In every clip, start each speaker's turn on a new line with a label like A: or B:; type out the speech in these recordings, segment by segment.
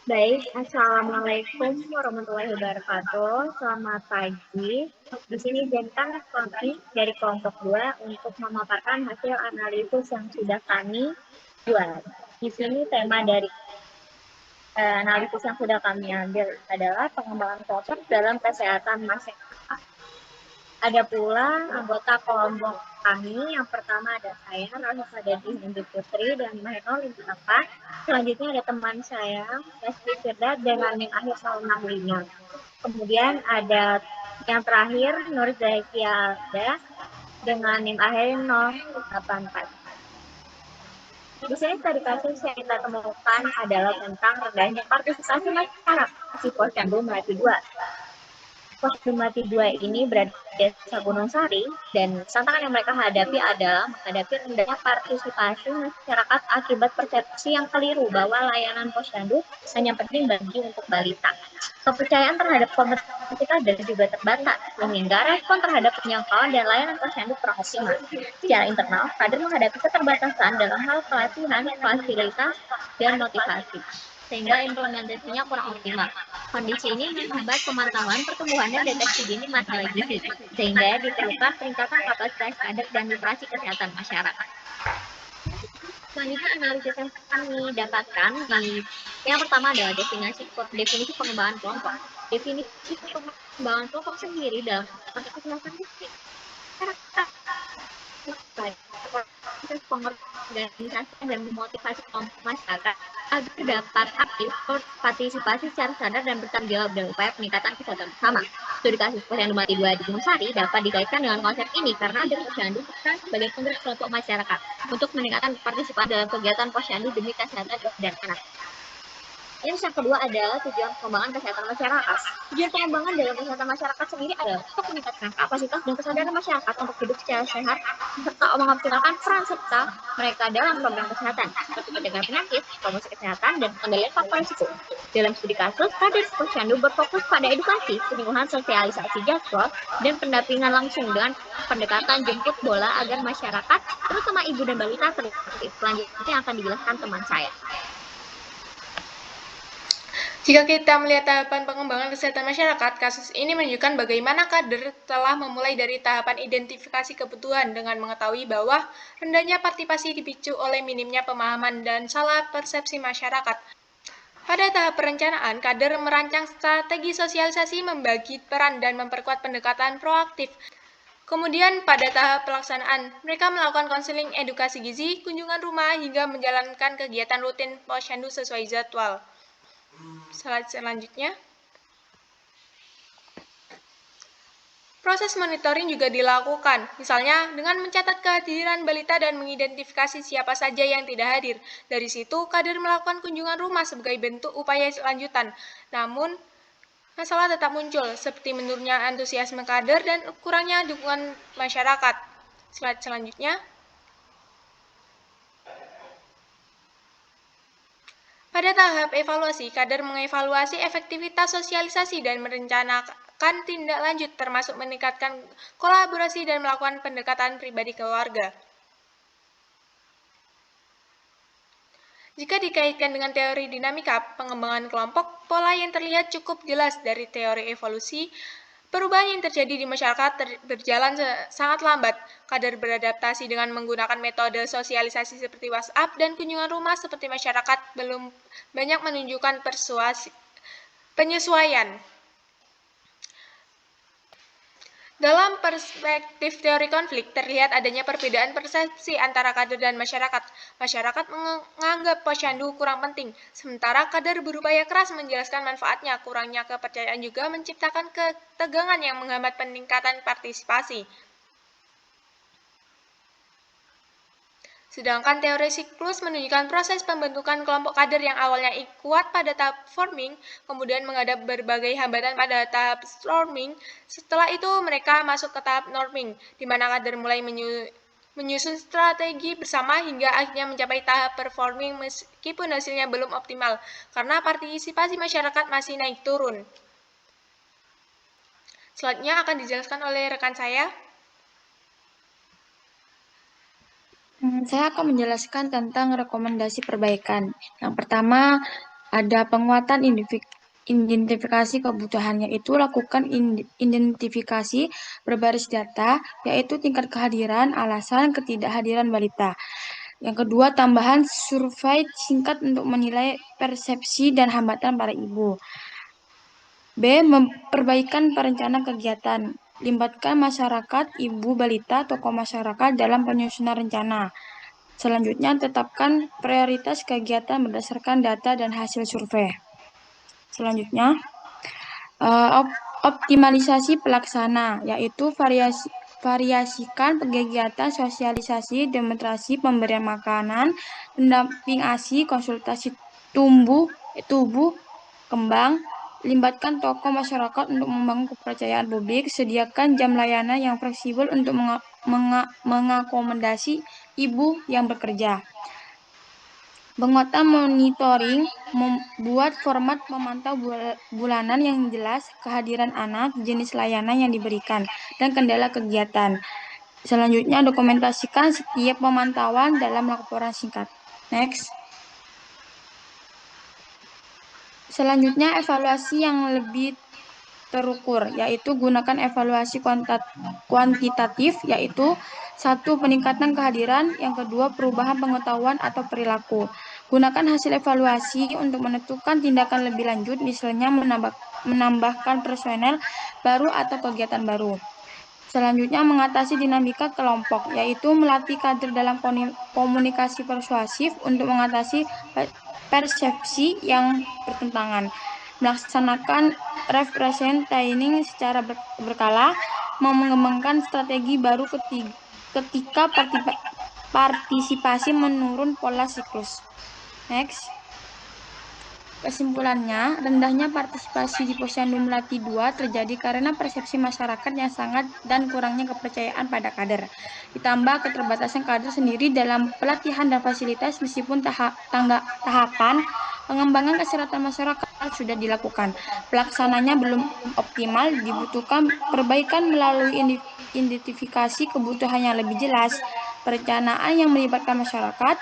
A: Baik, Assalamualaikum warahmatullahi wabarakatuh. Selamat pagi. Di sini Zentan kami dari kelompok 2 untuk memaparkan hasil analisis yang sudah kami buat. Di sini tema dari analisis yang sudah kami ambil adalah pengembangan kelompok dalam kesehatan masyarakat. Ada pula anggota kelompok kami, yang pertama ada saya, Rosa Dedin Indi Putri, dan Mahenol 58. Selanjutnya ada teman saya, Lesti Firda, dengan NIM akhir 065. Kemudian ada yang terakhir, Nur Zakia Alda, dengan NIM akhir 084. Di sini tadi kasus yang kita temukan adalah tentang rendahnya partisipasi masyarakat di Posyandu Melati 2. Posyandu Melati 2 ini berada di Desa Gunung Sari, dan tantangan yang mereka hadapi adalah menghadapi rendahnya partisipasi masyarakat akibat persepsi yang keliru bahwa layanan posyandu hanya penting bagi untuk balita. Kepercayaan terhadap kompetensi kader juga terbatas, sehingga respon terhadap penjangkauan dan layanan posyandu kurang optimal. Secara internal, kader menghadapi keterbatasan dalam hal pelatihan, fasilitas, dan motivasi, sehingga implementasinya kurang optimal. Kondisi ini menghambat pemantauan pertumbuhan dan deteksi dini masalah gizi, sehingga diperlukan peningkatan kapasitas kader dan literasi kesehatan masyarakat. Selanjutnya analisis yang kami dapatkan yang pertama adalah definisi pengembangan kelompok. Definisi pengembangan kelompok sendiri dalam konteks kesehatan proses pengorganisasian dan memotivasi kelompok masyarakat agar dapat aktif partisipasi secara sadar dan bertanggung jawab dalam upaya peningkatan kesehatan bersama. Studi kasus posyandu Melati 2 di Gunung Sari dapat dikaitkan dengan konsep ini karena ada posyandu peran sebagai penggerak kelompok masyarakat untuk meningkatkan partisipasi dalam kegiatan posyandu demi kesehatan dan anak. Yang kedua adalah tujuan pengembangan kesehatan masyarakat. Tujuan pengembangan dalam kesehatan masyarakat sendiri adalah untuk meningkatkan kapasitas dan kesadaran masyarakat untuk hidup secara sehat, serta mengoptimalkan peran serta mereka dalam program kesehatan, seperti pencegahan penyakit, promosi kesehatan, dan pengendalian faktor risiko. Dalam studi kasus, kader posyandu berfokus pada edukasi, penyuluhan sosialisasi jadwal, dan pendampingan langsung dengan pendekatan jemput bola agar masyarakat, terutama ibu dan balita, tertib. Selanjutnya akan dijelaskan teman saya.
B: Jika kita melihat tahapan pengembangan kesehatan masyarakat, kasus ini menunjukkan bagaimana kader telah memulai dari tahapan identifikasi kebutuhan dengan mengetahui bahwa rendahnya partisipasi dipicu oleh minimnya pemahaman dan salah persepsi masyarakat. Pada tahap perencanaan, kader merancang strategi sosialisasi, membagi peran, dan memperkuat pendekatan proaktif. Kemudian pada tahap pelaksanaan, mereka melakukan konseling edukasi gizi, kunjungan rumah, hingga menjalankan kegiatan rutin posyandu sesuai jadwal. Slide selanjutnya. Proses monitoring juga dilakukan, misalnya dengan mencatat kehadiran balita dan mengidentifikasi siapa saja yang tidak hadir. Dari situ, kader melakukan kunjungan rumah sebagai bentuk upaya lanjutan. Namun, masalah tetap muncul, seperti menurunnya antusiasme kader dan kurangnya dukungan masyarakat. Slide selanjutnya. Pada tahap evaluasi, kader mengevaluasi efektivitas sosialisasi dan merencanakan tindak lanjut, termasuk meningkatkan kolaborasi dan melakukan pendekatan pribadi ke warga. Jika dikaitkan dengan teori dinamika pengembangan kelompok, pola yang terlihat cukup jelas dari teori evolusi. Perubahan yang terjadi di masyarakat berjalan sangat lambat. Kader beradaptasi dengan menggunakan metode sosialisasi seperti WhatsApp dan kunjungan rumah seperti masyarakat belum banyak menunjukkan penyesuaian. Dalam perspektif teori konflik, terlihat adanya perbedaan persepsi antara kader dan masyarakat. Masyarakat menganggap posyandu kurang penting, sementara kader berupaya keras menjelaskan manfaatnya. Kurangnya kepercayaan juga menciptakan ketegangan yang menghambat peningkatan partisipasi. Sedangkan teori siklus menunjukkan proses pembentukan kelompok kader yang awalnya kuat pada tahap forming, kemudian menghadap berbagai hambatan pada tahap storming. Setelah itu mereka masuk ke tahap norming, di mana kader mulai menyusun strategi bersama hingga akhirnya mencapai tahap performing meskipun hasilnya belum optimal, karena partisipasi masyarakat masih naik turun. Selanjutnya akan dijelaskan oleh rekan saya.
C: Saya akan menjelaskan tentang rekomendasi perbaikan. Yang pertama Ada penguatan identifikasi kebutuhan, yaitu lakukan identifikasi berbasis data, yaitu tingkat kehadiran, alasan ketidakhadiran balita. Yang kedua, tambahan survei singkat untuk menilai persepsi dan hambatan para ibu. B. Memperbaikan perencanaan kegiatan. Libatkan masyarakat, ibu, balita, tokoh masyarakat dalam penyusunan rencana. Selanjutnya, tetapkan prioritas kegiatan berdasarkan data dan hasil survei. Selanjutnya, optimalisasi pelaksana, yaitu variasikan kegiatan sosialisasi, demonstrasi, pemberian makanan, pendamping ASI, konsultasi tubuh kembang, libatkan tokoh masyarakat untuk membangun kepercayaan publik, sediakan jam layanan yang fleksibel untuk mengakomodasi ibu yang bekerja. Penguatan monitoring, membuat format memantau bulanan yang jelas, kehadiran anak, jenis layanan yang diberikan, dan kendala kegiatan. Selanjutnya, dokumentasikan setiap pemantauan dalam laporan singkat. Next. Selanjutnya, evaluasi yang lebih terukur, yaitu gunakan evaluasi kuantitatif, yaitu 1. Peningkatan kehadiran, yang kedua perubahan pengetahuan atau perilaku. Gunakan hasil evaluasi untuk menentukan tindakan lebih lanjut, misalnya menambahkan personel baru atau kegiatan baru. Selanjutnya, mengatasi dinamika kelompok, yaitu melatih kader dalam komunikasi persuasif untuk mengatasi persepsi yang bertentangan. Melaksanakan representing secara berkala, mengembangkan strategi baru ketika partisipasi menurun pola siklus. Next. Kesimpulannya, rendahnya partisipasi di Posyandu Melati 2 terjadi karena persepsi masyarakat yang sangat dan kurangnya kepercayaan pada kader. Ditambah keterbatasan kader sendiri dalam pelatihan dan fasilitas, meskipun tahapan pengembangan kesehatan masyarakat sudah dilakukan. Pelaksananya belum optimal, dibutuhkan perbaikan melalui identifikasi kebutuhan yang lebih jelas, perencanaan yang melibatkan masyarakat,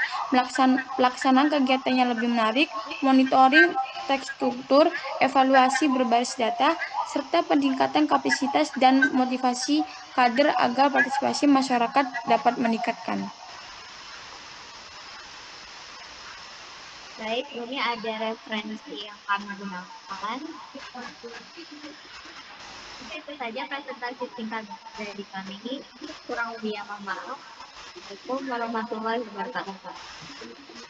C: pelaksanaan kegiatan yang lebih menarik, monitoring terstruktur, evaluasi berbasis data, serta peningkatan kapasitas dan motivasi kader agar partisipasi masyarakat dapat meningkatkan.
A: Baik, ini ada referensi yang kami gunakan. Itu saja presentasi singkat dari kami. Kurang lebih yang mohon maaf. Assalamualaikum warahmatullahi wabarakatuh.